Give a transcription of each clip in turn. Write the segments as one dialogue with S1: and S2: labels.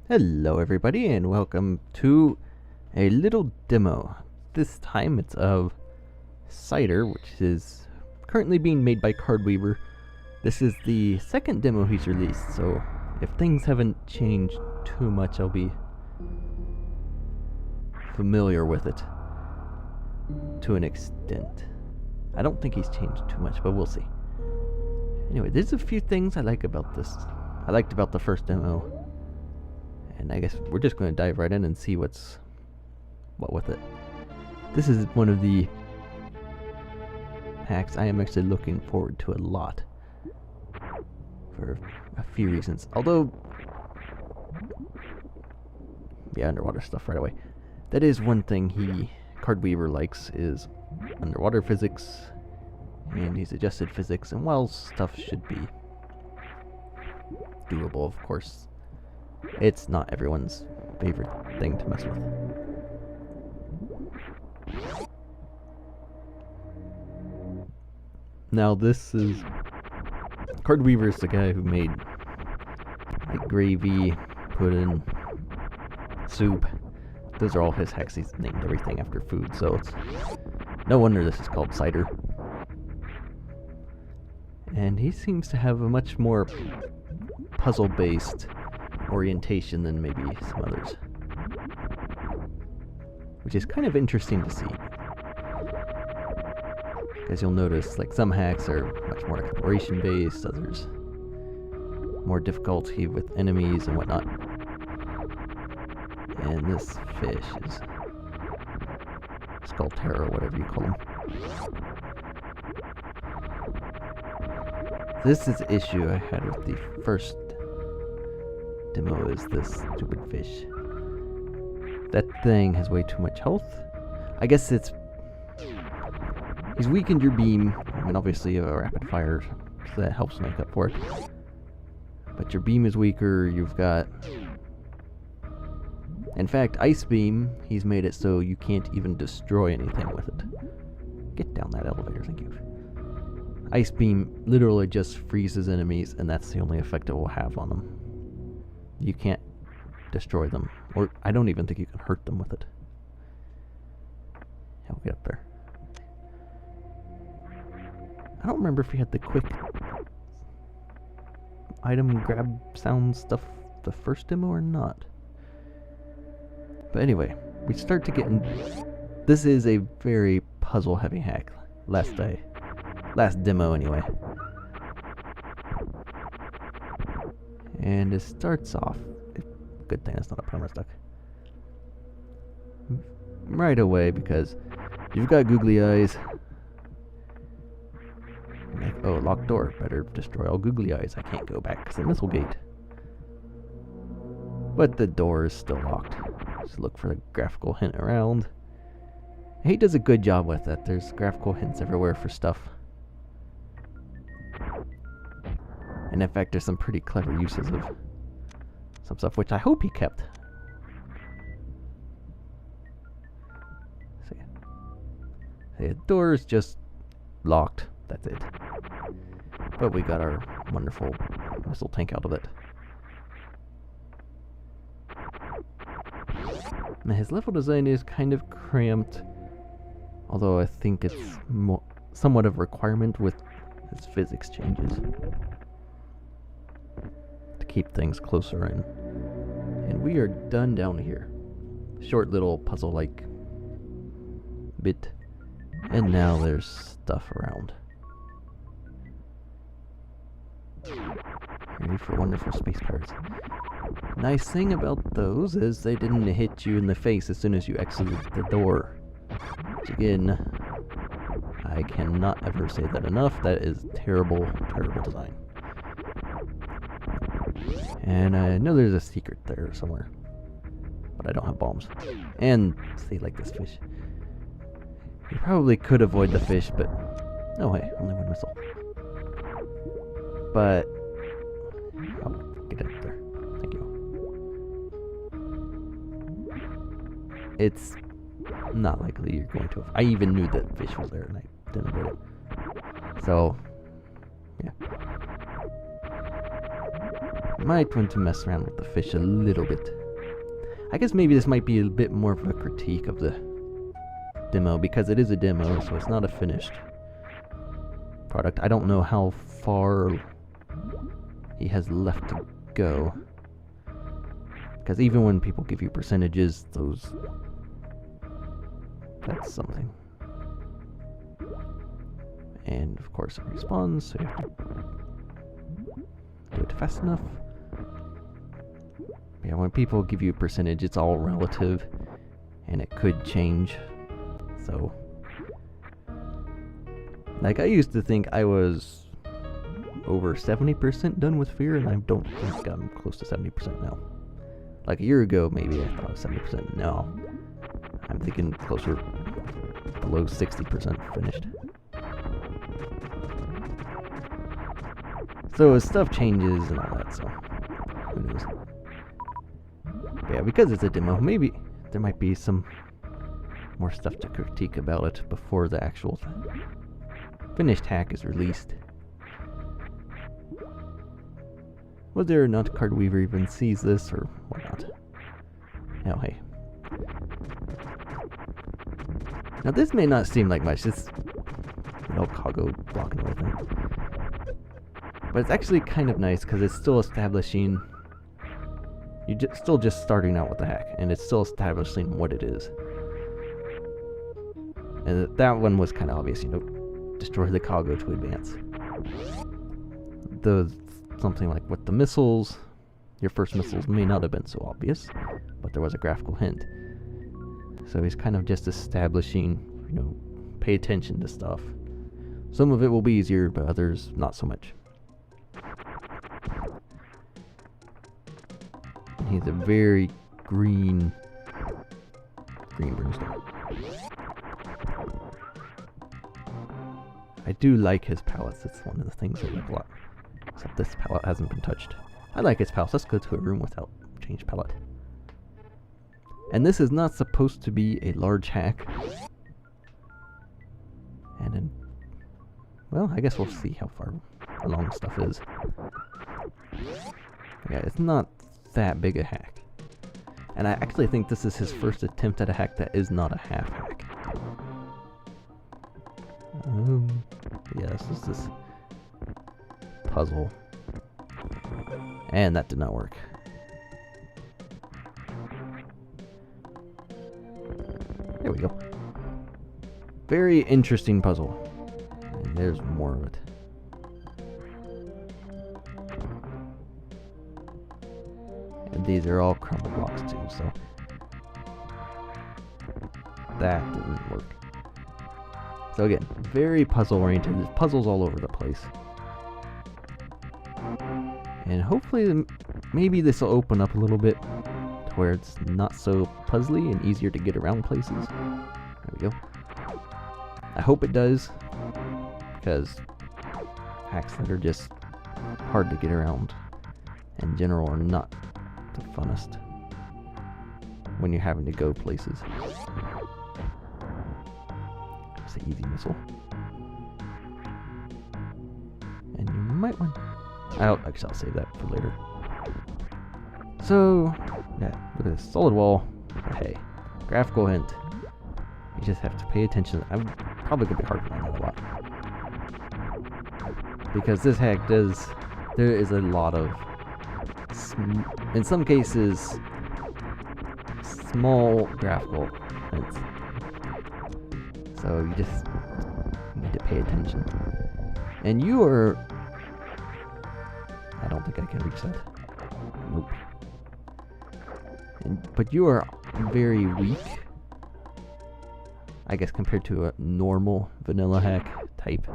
S1: Hello everybody and welcome to a little demo. This time it's of Cider, which is currently being made by Cardweaver. This is the second demo he's released, so if things haven't changed too much, I'll be familiar with it to an extent. I don't think he's changed too much, but we'll see. Anyway, there's a few things I like about this. I liked about the first demo. And I guess we're just going to dive right in and see what with it. This is one of the hacks I am actually looking forward to a lot. For a few reasons. Although, yeah, underwater stuff right away. That is one thing Cardweaver likes, is underwater physics. And he's adjusted physics, and while stuff should be doable, of course, it's not everyone's favorite thing to mess with. Now this is... Cardweaver's the guy who made like gravy, pudding, soup. Those are all his hacks. He's named everything after food, so it's no wonder this is called Cider. And he seems to have a much more puzzle-based orientation than maybe some others, which is kind of interesting to see, because you'll notice like some hacks are much more exploration based, others more difficulty with enemies and whatnot. And this fish is Skullterra, or whatever you call him. This is the issue I had with the first demo, is this stupid fish. That thing has way too much health. I guess he's weakened your beam. I mean, obviously a rapid fire, so that helps make up for it. But your beam is weaker. You've got, in fact, ice beam. He's made it so you can't even destroy anything with it. Get down that elevator, thank you. Ice beam literally just freezes enemies, and that's the only effect it will have on them. You can't destroy them, or I don't even think you can hurt them with it. I'll get up there. I don't remember if he had the quick item grab sound stuff the first demo or not. But anyway, we start to get in. This is a very puzzle heavy hack. Last demo anyway. And it starts off, good thing it's not a perma stuck, right away, because you've got googly eyes. Like, oh, locked door, better destroy all googly eyes. I can't go back because the missile gate. But the door is still locked. Just look for a graphical hint around. He does a good job with that. There's graphical hints everywhere for stuff. And in fact, there's some pretty clever uses of some stuff, which I hope he kept. So yeah. The door is just locked. That's it. But we got our wonderful missile tank out of it. Now his level design is kind of cramped, although I think it's somewhat of a requirement with his physics changes to keep things closer in. And we are done down here. Short little puzzle-like bit. And now there's stuff around. Ready for wonderful space pirates. Nice thing about those is they didn't hit you in the face as soon as you exited the door. Which again, I cannot ever say that enough. That is terrible, terrible design. And I know there's a secret there somewhere, but I don't have bombs. And see, like this fish. You probably could avoid the fish, but no way, only one missile. But oh, get up there. Thank you. It's not likely you're going to. I even knew that fish was there and I didn't avoid it. So, yeah. might want to mess around with the fish a little bit. I guess maybe this might be a bit more of a critique of the demo, because it is a demo, so it's not a finished product. I don't know how far he has left to go, because even when people give you percentages, that's something. And of course it respawns, so you have to do it fast enough. Yeah, when people give you a percentage, it's all relative, and it could change. So, like, I used to think I was over 70% done with Fear, and I don't think I'm close to 70% now. Like a year ago, maybe I thought I was 70%. Now, I'm thinking closer below 60% finished. So as stuff changes and all that, so who knows. But yeah, because it's a demo, maybe there might be some more stuff to critique about it before the actual finished hack is released. Whether or not Cardweaver even sees this or whatnot. Now, hey. Now this may not seem like much, it's cargo blocking everything. But it's actually kind of nice because it's still establishing, you're still just starting out with the hack, and it's still establishing what it is. And that one was kind of obvious, destroy the cargo to advance. Something like with the missiles, your first missiles may not have been so obvious, but there was a graphical hint. So he's kind of just establishing, pay attention to stuff. Some of it will be easier, but others not so much. He's a very green brimstone. I do like his palettes. It's one of the things I like a lot. Except this palette hasn't been touched. I like his palettes. Let's go to a room without change palette. And this is not supposed to be a large hack. And then, well, I guess we'll see how far along stuff is. Yeah, it's not that big a hack. And I actually think this is his first attempt at a hack that is not a half hack. Yeah, this is this puzzle. And that did not work. There we go. Very interesting puzzle. And there's more of it. And these are all crumble blocks too, so that didn't work. So again, very puzzle oriented. There's puzzles all over the place. And hopefully, maybe this will open up a little bit to where it's not so puzzly and easier to get around places. There we go. I hope it does, because hacks that are just hard to get around in general are not the funnest when you're having to go places. It's an easy missile. And you might want... Actually, I'll save that for later. So, yeah, look at this. Solid wall. Hey, graphical hint. You just have to pay attention. I'm probably going to be harping on that a lot. Because this hack does... There is a lot of... in some cases... small graphical hints. So you just need to pay attention. And you are... I don't think I can reach that. Nope. But you are very weak, I guess, compared to a normal vanilla hack type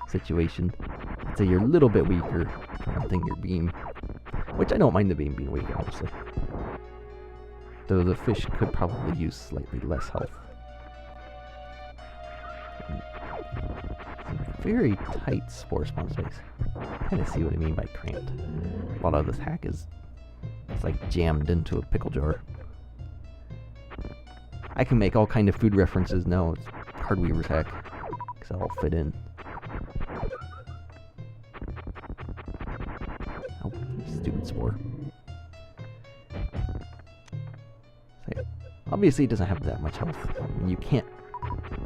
S1: situation. So you're a little bit weaker for hunting your beam, which I don't mind the beam being weak, obviously. Though the fish could probably use slightly less health. Very tight spore spawn space. Kind of see what I mean by cramped. A lot of this hack is, it's like jammed into a pickle jar. I can make all kind of food references now. It's Cardweaver's hack, because it'll all fit in. Oh, stupid spore. So yeah. Obviously, he doesn't have that much health. I mean, you can't,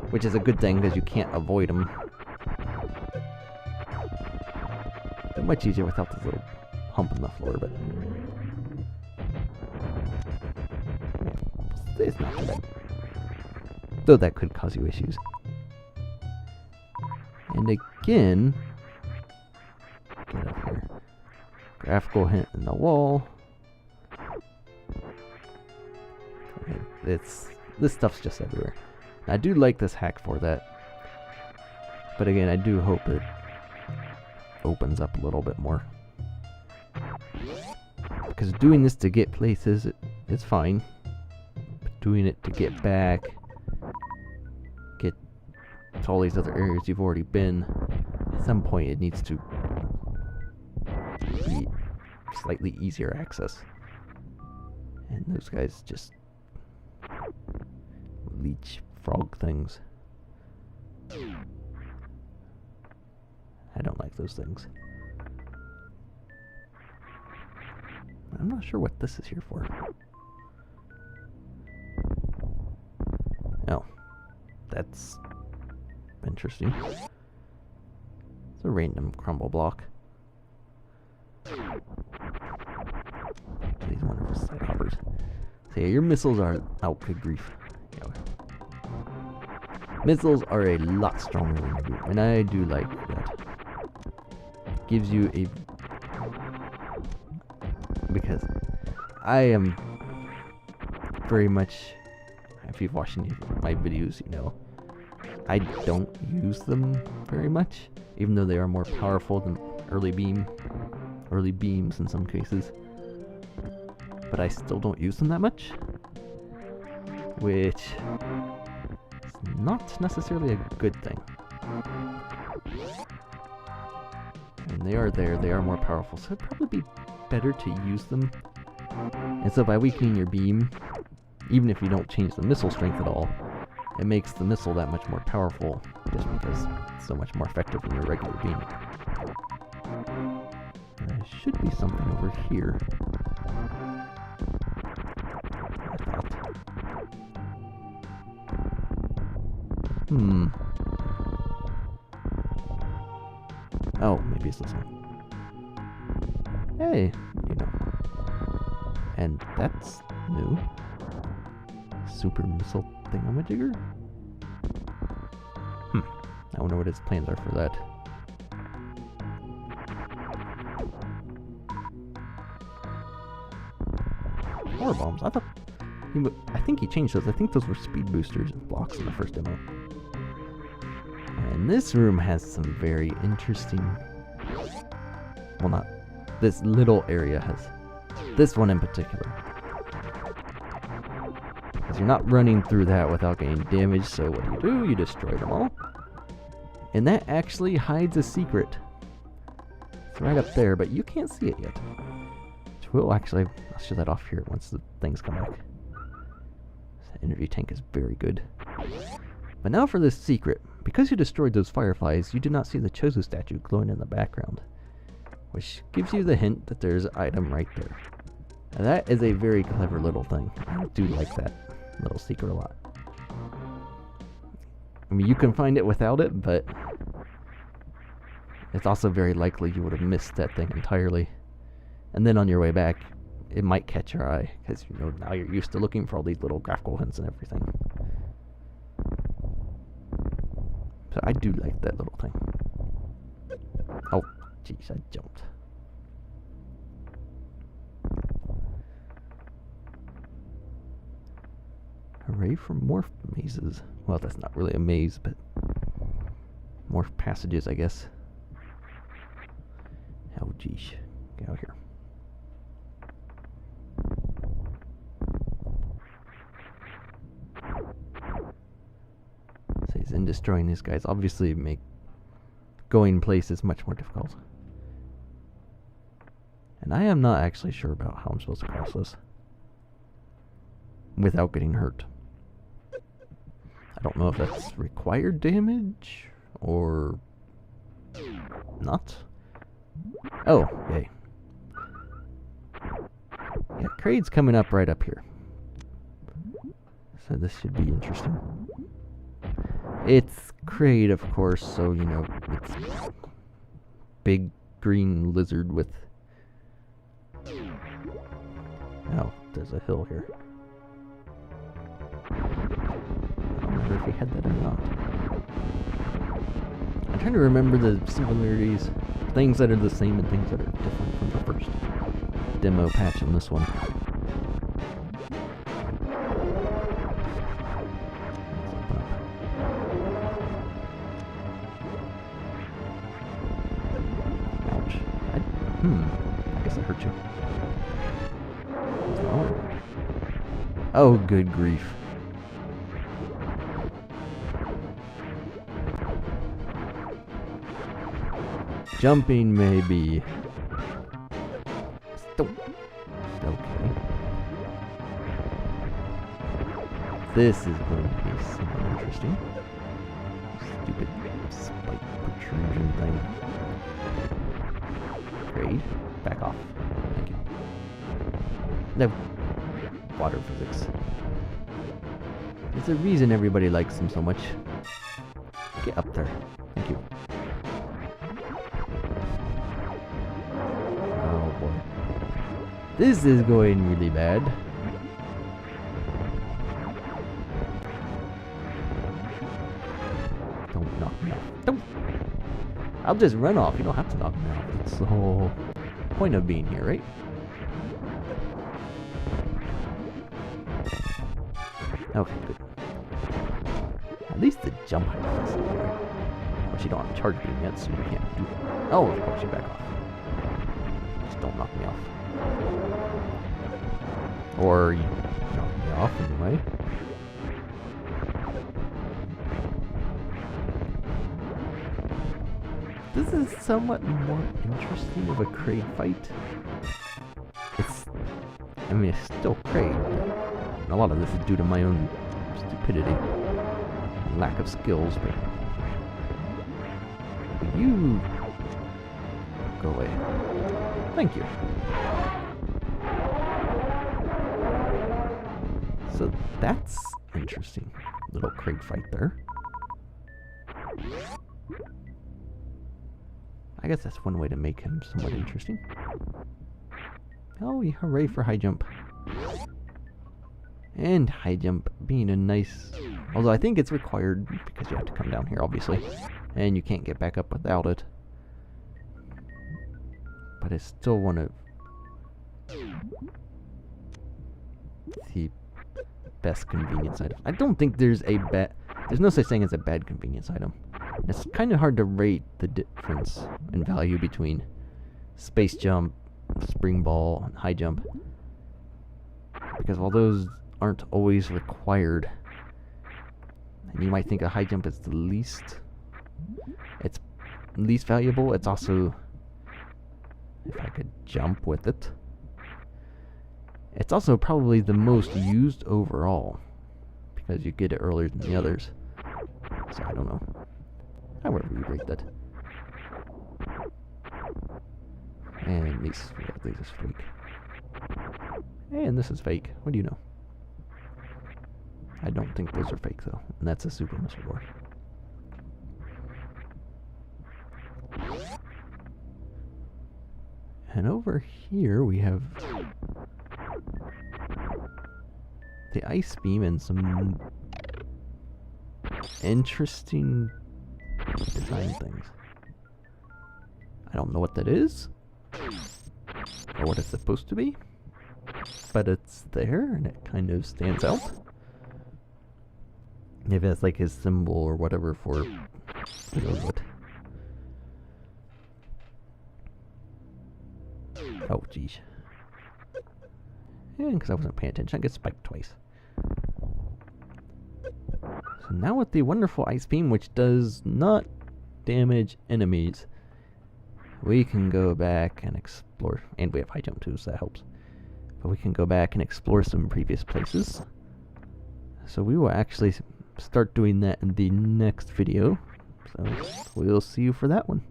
S1: which is a good thing because you can't avoid him. It's much easier without this little hump in the floor, but it's not too bad. Though that could cause you issues. And again, get up here. Graphical hint in the wall. Okay, this stuff's just everywhere. And I do like this hack for that. But again, I do hope it opens up a little bit more. Because doing this to get places, it's fine. But doing it to get back, get to all these other areas you've already been, at some point it needs to be slightly easier access. And those guys just leech frog things. I don't like those things. I'm not sure what this is here for. Oh. That's interesting. It's a random crumble block. These wonderful side hoppers. So yeah, your missiles are... Oh, good grief. Yeah. Missiles are a lot stronger than your boom, and I do like that. Gives you a... Because I am very much... If you've watched my videos, you know, I don't use them very much, even though they are more powerful than early beams in some cases. But I still don't use them that much, which is not necessarily a good thing. And they are there, they are more powerful, so it'd probably be better to use them. And so by weakening your beam, even if you don't change the missile strength at all, it makes the missile that much more powerful just because it's so much more effective than your regular beam. There should be something over here. I thought. Oh, maybe it's this one. Hey, you know. And that's new. Super missile thingamajigger? I wonder what his plans are for that. Power bombs. I think he changed those. I think those were speed boosters and blocks in the first demo. And this room has some very interesting... Well, not... This little area has... This one in particular. Because you're not running through that without getting damaged, so what do? You destroy them all. And that actually hides a secret. It's right up there, but you can't see it yet. Which will actually... I'll show that off here once the things come back. That energy tank is very good. But now for this secret. Because you destroyed those fireflies, you do not see the Chozo statue glowing in the background. Which gives you the hint that there's an item right there. Now that is a very clever little thing. I do like that little secret a lot. I mean, you can find it without it, but it's also very likely you would have missed that thing entirely. And then on your way back, it might catch your eye, because you know now you're used to looking for all these little graphical hints and everything. So I do like that little thing. Oh, jeez, I jumped. Hooray for morph mazes. Well, that's not really a maze, but morph passages, I guess. Oh, geez. Get out here. So he's in destroying these guys. Obviously, make going places much more difficult. And I am not actually sure about how I'm supposed to cross this without getting hurt. I don't know if that's required damage or not. Oh, yay. Yeah, Kraid's coming up right up here. So this should be interesting. It's Kraid, of course, so, you know, it's big green lizard with... Oh, there's a hill here. I don't remember if we had that or not. I'm trying to remember the similarities, things that are the same and things that are different from the first demo patch on this one. Ouch. I guess I hurt you. Oh, good grief. Jumping maybe. Okay. This is going to be super interesting. Stupid spike protrusion thing. Kraid, back off. Thank you. No. Water physics. There's a reason everybody likes him so much. Get up there. Thank you. Oh boy. This is going really bad. Don't knock me off. Don't! I'll just run off. You don't have to knock me off. That's the whole point of being here, right? Okay, good. At least the jump height is there. Of course, you don't have charge beam yet, so you can't do that. Oh, of course, you back off. Just don't knock me off. Or you knock me off anyway. This is somewhat more interesting of a Kraid fight. I mean, it's still Kraid, but a lot of this is due to my own stupidity and lack of skills, but you go away. Thank you. So that's interesting. Little Kraid fight there. I guess that's one way to make him somewhat interesting. Oh, hooray for high jump. And high jump being a nice... Although I think it's required because you have to come down here, obviously. And you can't get back up without it. But it's still one of the best convenience items. I don't think there's a bad... There's no such thing as a bad convenience item. It's kind of hard to rate the difference in value between space jump, spring ball, and high jump. Because while those aren't always required, and you might think a high jump is the least valuable, it's also, if I could jump with it, it's also probably the most used overall, because you get it earlier than the others. So I don't know. However you rate that. And these is fake. And this is fake. What do you know? I don't think those are fake though. And that's a super missile board. And over here we have the ice beam and some interesting design things. I don't know what that is or what it's supposed to be, but it's there and it kind of stands out. Maybe that's like his symbol or whatever for who knows what. Oh geez. And because I wasn't paying attention, I get spiked twice. So now with the wonderful ice beam, which does not damage enemies, we can go back and explore. And we have high jump too, so that helps. But we can go back and explore some previous places. So we will actually start doing that in the next video. So we'll see you for that one.